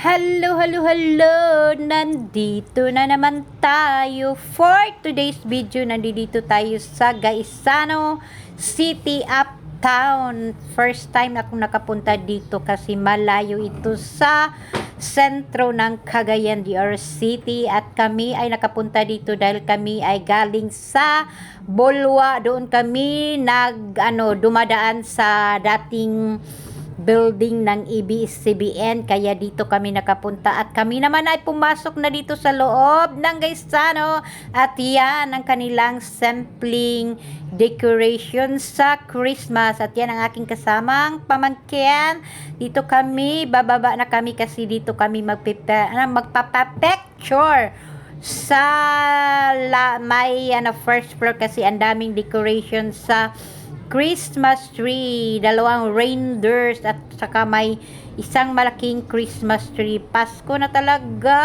Hello, hello, hello! Nandito na naman tayo for today's video. Nandito tayo sa Gaisano City Uptown. First time akong nakapunta dito kasi malayo ito sa sentro ng Cagayan de Oro City. At kami ay nakapunta dito dahil kami ay galing sa Bolua. Doon kami dumadaan sa dating building ng ABS-CBN, kaya dito kami nakapunta at kami naman ay pumasok na dito sa loob ng Gaisano at yan ang kanilang sampling decoration sa Christmas at yan ang aking kasamang pamangkin. Dito kami, bababa na kami kasi dito kami magpapapicture sa may first floor kasi ang daming decoration sa Christmas tree, dalawang reindeers at saka may isang malaking Christmas tree. Pasko na talaga.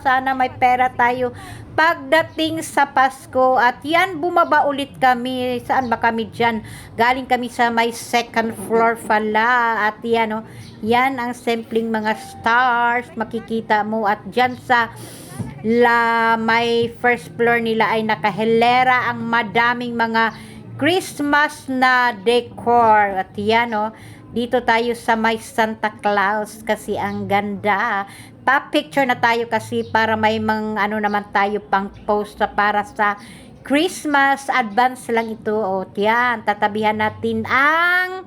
Sana may pera tayo pagdating sa Pasko. At yan, bumaba ulit kami. Saan ba kami dyan? Galing kami sa may second floor pala. At yan, yan ang sampling mga stars. Makikita mo. At dyan sa may first floor nila ay nakahilera ang madaming mga Christmas na decor. At yan dito tayo sa may Santa Claus kasi ang ganda. Pa-picture na tayo kasi para may naman tayo pang post para sa Christmas. Advance lang ito. Yan, tatabihan natin ang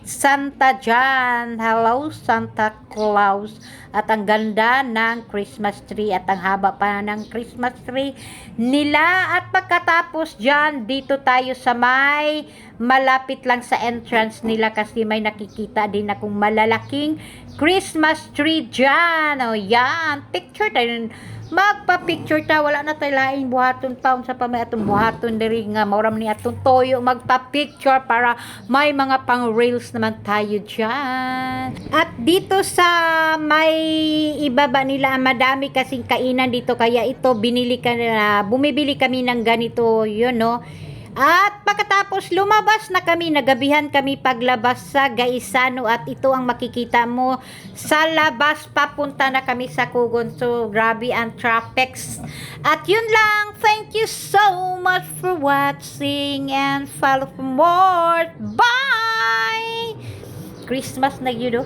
Santa dyan. Hello Santa Claus. At ang ganda ng Christmas tree at ang haba pa ng Christmas tree nila. At pagkatapos dyan, dito tayo sa may malapit lang sa entrance nila kasi may nakikita din akong malalaking Christmas tree dyan. Yan, picture tayo. Magpa-picture ta, wala na tayo laing buhaton taon sa pamay atong buhaton diri nga mauram ni atong toyo magpa-picture para may mga pang reels naman tayo dyan. At dito sa may ibaba nila madami kasing kainan dito kaya ito bumibili kami ng ganito At pagkatapos lumabas na kami, nagabihan kami paglabas sa Gaisano at ito ang makikita mo sa labas, papunta na kami sa Kugon. So grabe ang traffic. At yun lang, thank you so much for watching and follow for more. Bye! Christmas na yun